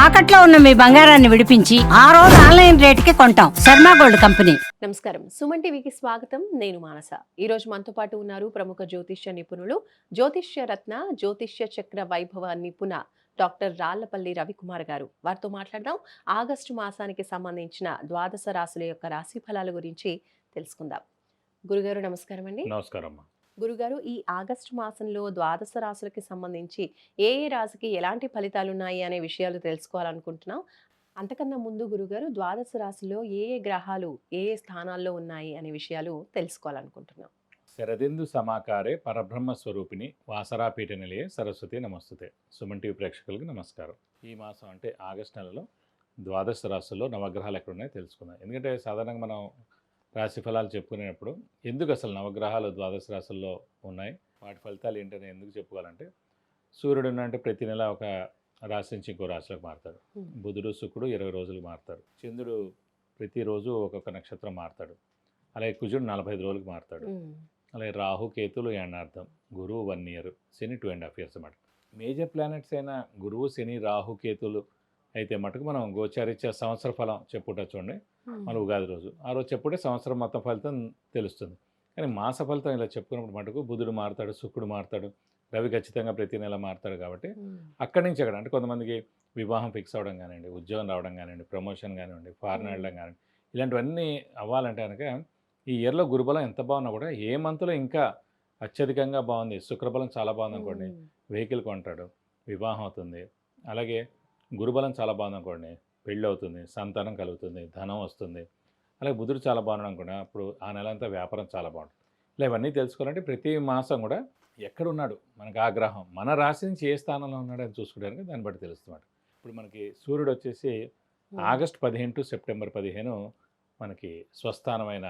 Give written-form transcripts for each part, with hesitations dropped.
తాకట్లో ఉన్న మీ బంగారాన్ని విడిపించి ఆ రోజు ఆన్లైన్ రేటుకి కొంటాం. Sharma gold company. నమస్కారం, సుమన్ టీవీకి స్వాగతం. నేను మానస. ఈ రోజు మనతో పాటు ఉన్నారు ప్రముఖ జ్యోతిష్య నిపుణులు, జ్యోతిష్య రత్న, జ్యోతిష్య చక్ర వైభవ నిపుణ డాక్టర్ రాళ్లపల్లి రవికుమార్ గారు. వారితో మాట్లాడదాం. ఆగస్టు మాసానికి సంబంధించిన ద్వాదశ రాశుల యొక్క రాశి ఫలాల గురించి తెలుసుకుందాం. గురుగారు నమస్కారం అండి. నమస్కారం. గురుగారు, ఈ ఆగస్టు మాసంలో ద్వాదశ రాశులకి సంబంధించి ఏ ఏ రాశికి ఎలాంటి ఫలితాలు ఉన్నాయి అనే విషయాలు తెలుసుకోవాలనుకుంటున్నాం. అంతకన్నా ముందు గురుగారు, ద్వాదశ రాశిలో ఏ ఏ గ్రహాలు ఏ ఏ స్థానాల్లో ఉన్నాయి అనే విషయాలు తెలుసుకోవాలనుకుంటున్నాం. శరదిందు సమాకారే పరబ్రహ్మ స్వరూపిణి వాసరాపీఠ నిలయే సరస్వతి నమస్తుతే. సుమన్ టీవీ ప్రేక్షకులకు నమస్కారం. ఈ మాసం అంటే ఆగస్టు నెలలో ద్వాదశ రాశుల్లో నవగ్రహాలు ఎక్కడున్నాయో తెలుసుకుందాం. ఎందుకంటే సాధారణంగా మనం రాశి ఫలాలు చెప్పుకునేటప్పుడు ఎందుకు అసలు నవగ్రహాలు ద్వాదశ రాశుల్లో ఉన్నాయి, వాటి ఫలితాలు ఏంటని ఎందుకు చెప్పుకోవాలంటే, సూర్యుడు అంటే ప్రతి నెల ఒక రాశి నుంచి ఇంకో రాశిలోకి మారుతాడు. బుధుడు శుక్రుడు 20 రోజులు మారుతాడు. చంద్రుడు ప్రతిరోజు ఒక్కొక్క నక్షత్రం మారుతాడు. అలాగే కుజుడు 45 రోజులకు మారుతాడు. అలాగే రాహు కేతులు ఎండార్థం, గురువు 1 ఇయర్, శని 2.5 years అన్నమాట. మేజర్ ప్లానెట్స్ అయిన గురువు, శని, రాహు, కేతులు అయితే మటుకు మనం గోచారిత్య సంవత్సర ఫలం చెప్పుట చూడండి, మన ఉగాది రోజు ఆ రోజు చెప్పుంటే సంవత్సరం మొత్తం ఫలితం తెలుస్తుంది. కానీ మాస ఫలితం ఇలా చెప్పుకున్నప్పుడు మటుకు బుధుడు మారుతాడు, శుక్రుడు మారుతాడు, రవి ఖచ్చితంగా ప్రతి నెల మారుతాడు. కాబట్టి అక్కడి నుంచి అక్కడ అంటే కొంతమందికి వివాహం ఫిక్స్ అవ్వడం కానివ్వండి, ఉద్యోగం రావడం కానివ్వండి, ప్రమోషన్ కానివ్వండి, ఫారెన్ వెళ్ళడం కానివ్వండి, ఇలాంటివన్నీ అవ్వాలంటే కనుక ఈ ఇయర్లో గురుబలం ఎంత బాగున్నా కూడా ఏ మంత్లో ఇంకా అత్యధికంగా బాగుంది, శుక్రబలం చాలా బాగుంది అనుకోండి, వెహికల్ కొంటాడు, వివాహం అవుతుంది. అలాగే గురుబలం చాలా బాగుంది అనుకోండి, పెళ్ళి అవుతుంది, సంతానం కలుగుతుంది, ధనం వస్తుంది. అలాగే బుధుడు చాలా బాగున్నాడు అనుకోండి, అప్పుడు ఆ నెల అంతా వ్యాపారం చాలా బాగుంటుంది. ఇలా ఇవన్నీ తెలుసుకోవాలంటే ప్రతి మాసం కూడా ఎక్కడున్నాడు మనకు ఆ గ్రహం, మన రాశి నుంచి ఏ స్థానంలో ఉన్నాడు అని చూసుకోవడానికి దాన్ని బట్టి తెలుస్తుంది. ఇప్పుడు మనకి సూర్యుడు వచ్చేసి ఆగస్టు 15 టు సెప్టెంబర్ 15 మనకి స్వస్థానమైన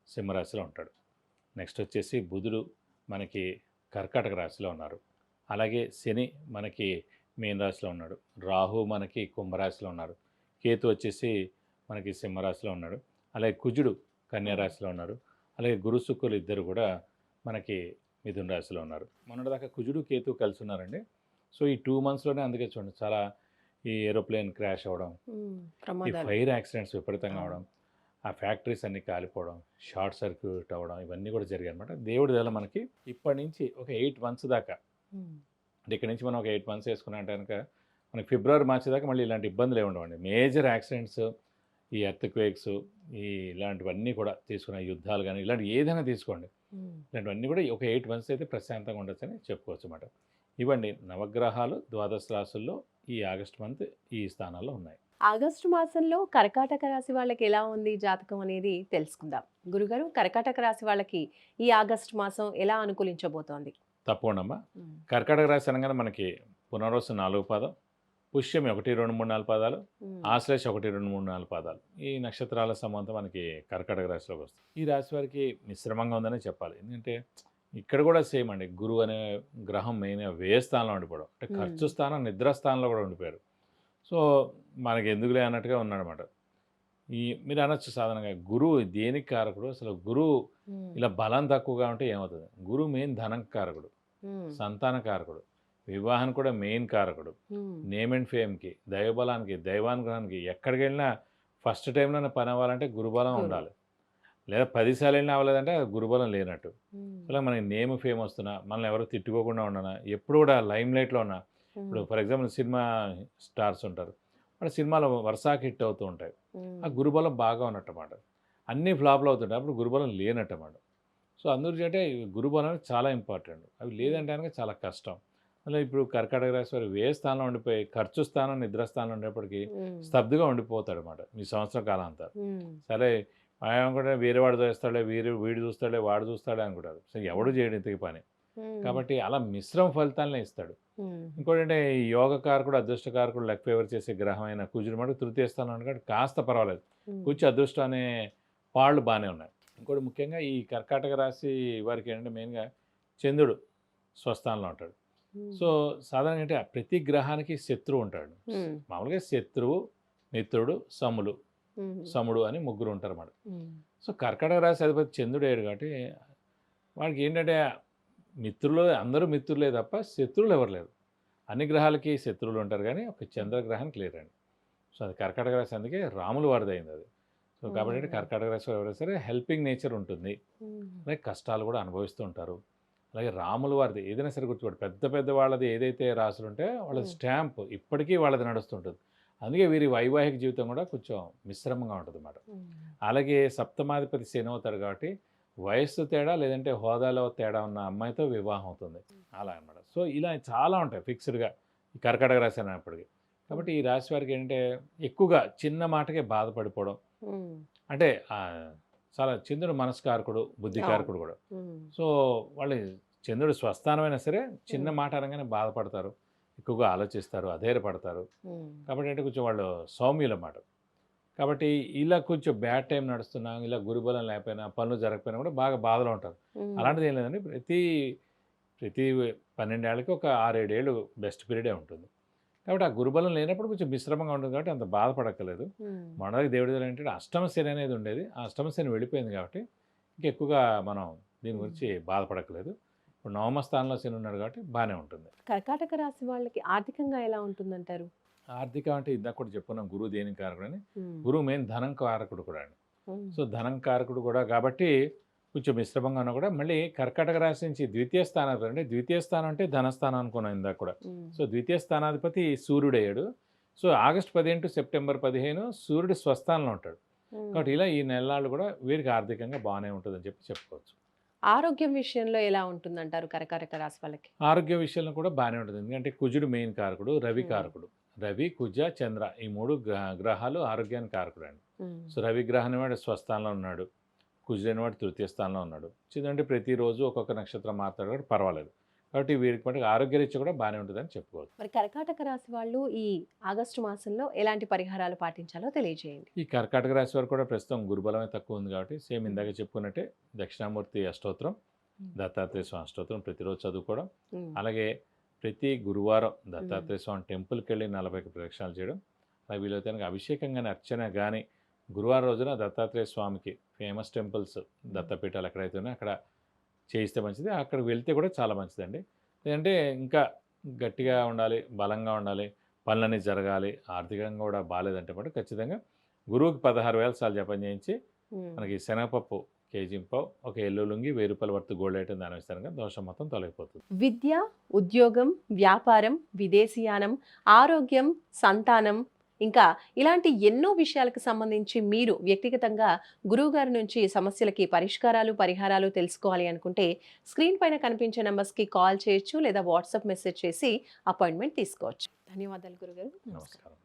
సింహరాశిలో ఉంటాడు. నెక్స్ట్ వచ్చేసి బుధుడు మనకి కర్కాటక రాశిలో ఉన్నారు. అలాగే శని మనకి మీన రాశిలో ఉన్నాడు. రాహు మనకి కుంభరాశిలో ఉన్నారు. కేతు వచ్చేసి మనకి సింహరాశిలో ఉన్నాడు. అలాగే కుజుడు కన్యా రాశిలో ఉన్నారు. అలాగే గురు శుక్రులు ఇద్దరు కూడా మనకి మిథున రాశిలో ఉన్నారు. మొన్నటిదాకా కుజుడు కేతు కలిసి ఉన్నారండి. సో ఈ 2 monthsలోనే అందుకే చూడండి చాలా ఈ ఏరోప్లేన్ క్రాష్ అవ్వడం, ఈ ఫైర్ యాక్సిడెంట్స్ విపరీతంగా అవడం, ఆ ఫ్యాక్టరీస్ అన్నీ కాలిపోవడం, షార్ట్ సర్క్యూట్ అవ్వడం, ఇవన్నీ కూడా జరిగాయి అనమాట. దేవుడి వల్ల మనకి ఇప్పటి నుంచి ఒక 8 months దాకా, అంటే ఇక్కడ నుంచి మనం ఒక 8 months వేసుకున్నాం కనుక మనకి ఫిబ్రవరి, మార్చి దాకా మళ్ళీ ఇలాంటి ఇబ్బందులు ఉండవండి. మేజర్ యాక్సిడెంట్స్, ఈ ఎర్త్క్వేక్స్, ఈ ఇలాంటివన్నీ కూడా తీసుకున్న యుద్ధాలు కానీ ఇలాంటి ఏదైనా తీసుకోండి, ఇలాంటివన్నీ కూడా ఒక 8 months అయితే ప్రశాంతంగా ఉండొచ్చని చెప్పుకోవచ్చు అన్నమాట. ఇవ్వండి నవగ్రహాలు ద్వాదశ రాశుల్లో ఈ ఆగస్టు మంత్ ఈ స్థానాల్లో ఉన్నాయి. ఆగస్టు మాసంలో కర్కాటక రాశి వాళ్ళకి ఎలా ఉంది జాతకం అనేది తెలుసుకుందాం. గురుగారు, కర్కాటక రాశి వాళ్ళకి ఈ ఆగస్టు మాసం ఎలా అనుకూలించబోతోంది? తప్పకుండా. కర్కాటక రాశి అనగానే మనకి పునర్వసు 4 పాదం, పుష్యమి 1, 2, 3, 4 పాదాలు, ఆశ్లేష 1, 2, 3, 4 పాదాలు. ఈ నక్షత్రాల సంబంధం మనకి కర్కాటక రాశిలోకి వస్తుంది. ఈ రాశి వారికి మిశ్రమంగా ఉందనే చెప్పాలి. ఎందుకంటే ఇక్కడ కూడా సేమ్ అండి, గురువు అనే గ్రహం మెయిన్గా వ్యయ స్థానంలో ఉండిపోవడం, అంటే ఖర్చు స్థానం, నిద్ర స్థానంలో కూడా ఉండిపోయారు. సో మనకి ఎందుకులే అన్నట్టుగా ఉన్నాడనమాట. ఈ మీరు అనొచ్చు సాధారణంగా గురువు దేనికి కారకుడు, అసలు గురువు ఇలా బలం తక్కువగా ఉంటే ఏమవుతుంది? గురువు మెయిన్ ధనం కారకుడు, సంతాన కారకుడు, వివాహానికి కూడా మెయిన్ కారకుడు, నేమ్ అండ్ ఫేమ్కి, దైవబలానికి, దైవానుగ్రహానికి. ఎక్కడికి వెళ్ళినా ఫస్ట్ టైంలోనే పని అవ్వాలంటే గురుబలం ఉండాలి. లేదా 10 సార్లు వెళ్ళినా అవ్వలేదంటే గురుబలం లేనట్టు. అలా మనకి నేమ్ ఫేమ్ వస్తున్నా, మనల్ని ఎవరు తిట్టుకోకుండా ఉండనా, ఎప్పుడు కూడా లైమ్ లైట్లో ఉన్నా. ఇప్పుడు ఫర్ ఎగ్జాంపుల్ సినిమా స్టార్స్ ఉంటారు, వాళ్ళ సినిమాలు వరుసకి హిట్ అవుతూ ఉంటాయి. ఆ గురుబలం బాగా ఉన్నట్టమాట. అన్నీ ఫ్లాప్లు అవుతుంటాయి, అప్పుడు గురుబలం లేనట్టమాట. సో అందుకు అంటే గురుబలం చాలా ఇంపార్టెంట్. అవి లేదంటే కనుక చాలా కష్టం. అలా ఇప్పుడు కర్కాటక రాశి వారు వ్యయ స్థానంలో ఉండిపోయి ఖర్చు స్థానం, నిద్ర స్థానంలో ఉండేప్పటికీ స్తబ్దుగా ఉండిపోతాడు అనమాట మీ సంవత్సరం కాలం అంతా. సరే ఆయన కూడా వేరే వాడు చేస్తాడే, వీడు చూస్తాడే, వాడు చూస్తాడే అనుకుంటారు. సో ఎవడు చేయడు ఇంతకి పని. కాబట్టి అలా మిశ్రమ ఫలితాలనే ఇస్తాడు. ఇంకోటి అంటే ఈ యోగకారకుడు, అదృష్టకారకుడు, లక్ ఫేవర్ చేసే గ్రహం అయిన కుజుడు మటుకు తృతీయ స్థానం అంటే కాస్త పర్వాలేదు. కూర్చి అదృష్టం అనే పాళ్ళు బాగానే ఉన్నాయి. ఇంకోటి ముఖ్యంగా ఈ కర్కాటక రాశి వారికి ఏంటంటే మెయిన్గా చంద్రుడు స్వస్థానంలో ఉంటాడు. సో సాధారణంగా అంటే ప్రతి గ్రహానికి శత్రువు ఉంటాడు. మామూలుగా శత్రువు, మిత్రుడు, సముడు అని 3 ఉంటారు అన్నమాట. సో కర్కాటక రాశి అధిపతి చంద్రుడు అయ్యాడు కాబట్టి వాడికి ఏంటంటే మిత్రులు అందరూ మిత్రులే తప్ప శత్రువులు ఎవరు లేరు. అన్ని గ్రహాలకి శత్రువులు ఉంటారు కానీ ఒక చంద్రగ్రహానికి లేరండి. సో అది కర్కాటక రాశి, అందుకే రాముల వారిది అయింది అది. సో కాబట్టి మ్మ్. కర్కాటక రాశి ఎవరైనా సరే హెల్పింగ్ నేచర్ ఉంటుంది, మ్మ్. అలాగే కష్టాలు కూడా అనుభవిస్తూ ఉంటారు. అలాగే రాముల వారిది ఏదైనా సరే గుర్తుపడి పెద్ద పెద్ద వాళ్ళది ఏదైతే రాసులు ఉంటే వాళ్ళది స్టాంప్ ఇప్పటికీ వాళ్ళది నడుస్తుంటుంది. అందుకే వీరి వైవాహిక జీవితం కూడా కొంచెం మిశ్రమంగా ఉంటుంది అన్నమాట. మ్మ్. అలాగే సప్తమాధిపతి శని అవుతాడు కాబట్టి వయస్సు తేడా లేదంటే హోదాలో తేడా ఉన్న అమ్మాయితో వివాహం అవుతుంది అలా అన్నమాట. సో ఇలా చాలా ఉంటాయి ఫిక్స్డ్గా ఈ కర్కాటక రాశి అనేప్పటికీ. కాబట్టి ఈ రాశి వారికి ఏంటంటే ఎక్కువగా చిన్న మాటకే బాధపడిపోవడం, మ్మ్. అంటే చాలా చంద్రుడు మనస్కారకుడు, బుద్ధికారకుడు కూడా. మ్మ్. సో వాళ్ళు చంద్రుడు స్వస్థానమైనా సరే చిన్న మాట అనగానే బాధపడతారు, ఎక్కువగా ఆలోచిస్తారు, అధైర్యపడతారు. మ్మ్. కాబట్టి అంటే కొంచెం వాళ్ళు సౌమ్యులు అన్నమాట. కాబట్టి ఇలా కొంచెం బ్యాడ్ టైం నడుస్తున్నా, ఇలా గురుబలం లేకపోయినా, పనులు జరగకపోయినా కూడా బాగా బాధలో ఉంటారు. మ్మ్. అలాంటిది ఏం లేదండి. ప్రతి 12 ఏళ్ళకి ఒక 6-7 ఏళ్ళు బెస్ట్ పీరియడే ఉంటుంది. కాబట్టి ఆ గురుబలం లేనప్పుడు కొంచెం మిశ్రమంగా ఉంటుంది కాబట్టి అంత బాధపడక్కర్లేదు. మ్మ్. మొన్నటి దేవుడి దగ్గర ఏంటంటే అష్టమ శని అనేది ఉండేది, ఆ అష్టమ శని వెళ్ళిపోయింది కాబట్టి ఇంకెక్కువగా మనం దీని గురించి బాధపడక్కర్లేదు. ఇప్పుడు నవమ స్థానంలో శని ఉన్నాడు కాబట్టి బాగానే ఉంటుంది. కర్కాటక రాశి వాళ్ళకి ఆర్థికంగా ఎలా ఉంటుందంటారు? ఆర్థికం అంటే ఇందాక కూడా చెప్పుకున్నాం, గురువు దేనికి కారకుడు అని. మ్మ్. గురువు మెయిన్ ధనం కారకుడు కూడా అండి. మ్మ్. సో ధనం కారకుడు కూడా కాబట్టి కొంచెం మిశ్రమంగా ఉన్నా కూడా మళ్ళీ కర్కాటక రాశి నుంచి ద్వితీయ స్థానాధిపతి, అంటే ద్వితీయ స్థానం అంటే ధనస్థానం అనుకున్నాం ఇందాక కూడా. మ్మ్. సో ద్వితీయ స్థానాధిపతి సూర్యుడు అయ్యాడు. సో ఆగస్టు 15 టు సెప్టెంబర్ 15 సూర్యుడు స్వస్థానంలో ఉంటాడు. మ్మ్. కాబట్టి ఇలా ఈ నెలలు కూడా వీరికి ఆర్థికంగా బాగానే ఉంటుందని చెప్పుకోవచ్చు. ఆరోగ్యం విషయంలో ఎలా ఉంటుందంటారు కర్కాటక రాశి వాళ్ళకి? ఆరోగ్య విషయంలో కూడా బాగానే ఉంటుంది, ఎందుకంటే కుజుడు మెయిన్ కారకుడు, రవి కారకుడు. రవి, కుజ, చంద్ర ఈ 3 గ్రహాలు ఆరోగ్యానికి కారకుడు అండి. మ్మ్. సో రవి గ్రహం వాడు స్వస్థానంలో ఉన్నాడు, కుజుడైన వాడు తృతీయ స్థానంలో ఉన్నాడు. ఎందుకంటే ప్రతిరోజు ఒక్కొక్క నక్షత్రం మారుతాడు కాబట్టి పర్వాలేదు. కాబట్టి వీరికి మటుకు ఆరోగ్యరీత్యా కూడా బాగానే ఉంటుందని చెప్పుకోవచ్చు. మరి కర్కాటక రాశి వాళ్ళు ఈ ఆగస్టు మాసంలో ఎలాంటి పరిహారాలు పాటించాలో తెలియజేయండి. ఈ కర్కాటక రాశి వారు కూడా ప్రస్తుతం గురుబలమే తక్కువ ఉంది కాబట్టి సేమ్ ఇందాక చెప్పుకున్నట్టే దక్షిణామూర్తి అష్టోత్తరం, దత్తాత్రేయ స్వామి అష్టోత్తరం ప్రతిరోజు చదువుకోవడం, మ్మ్. అలాగే ప్రతి గురువారం దత్తాత్రేయ స్వామి టెంపుల్కి వెళ్ళి 40 ప్రదక్షిణాలు చేయడం, అలా వీలైతే కనుక అభిషేకం కానీ అర్చన కానీ గురువారం రోజున దత్తాత్రేయ స్వామికి ఫేమస్ టెంపుల్స్ దత్తపీఠాలు ఎక్కడైతే ఉన్నాయో అక్కడ చేయిస్తే మంచిది. అక్కడికి వెళ్తే కూడా చాలా మంచిదండి. లేదంటే ఇంకా గట్టిగా ఉండాలి, బలంగా ఉండాలి, పనులన్నీ జరగాలి, ఆర్థికంగా కూడా బాగాలేదంటే మటు ఖచ్చితంగా గురువుకి 16,000 సార్లు జపం చేయించి మ్మ్. మనకి శనగపప్పు కేజీంపావు, ఒక ఎల్లు లుంగి 1000 రూపాయల వర్త్ గోల్డ్ ఐటమ్ దాని ఇస్తాను, దోషం మొత్తం తొలగిపోతుంది. విద్య, ఉద్యోగం, వ్యాపారం, విదేశీయానం, ఆరోగ్యం, సంతానం, ఇంకా ఇలాంటి ఎన్నో విషయాలకు సంబంధించి మీరు వ్యక్తిగతంగా గురువుగారి నుంచి సమస్యలకి పరిహారాలు తెలుసుకోవాలి అనుకుంటే స్క్రీన్ పైన కనిపించే నెంబర్స్కి కాల్ చేయొచ్చు లేదా వాట్సాప్ మెసేజ్ చేసి అపాయింట్మెంట్ తీసుకోవచ్చు. ధన్యవాదాలు గురుగారు. నమస్కారం.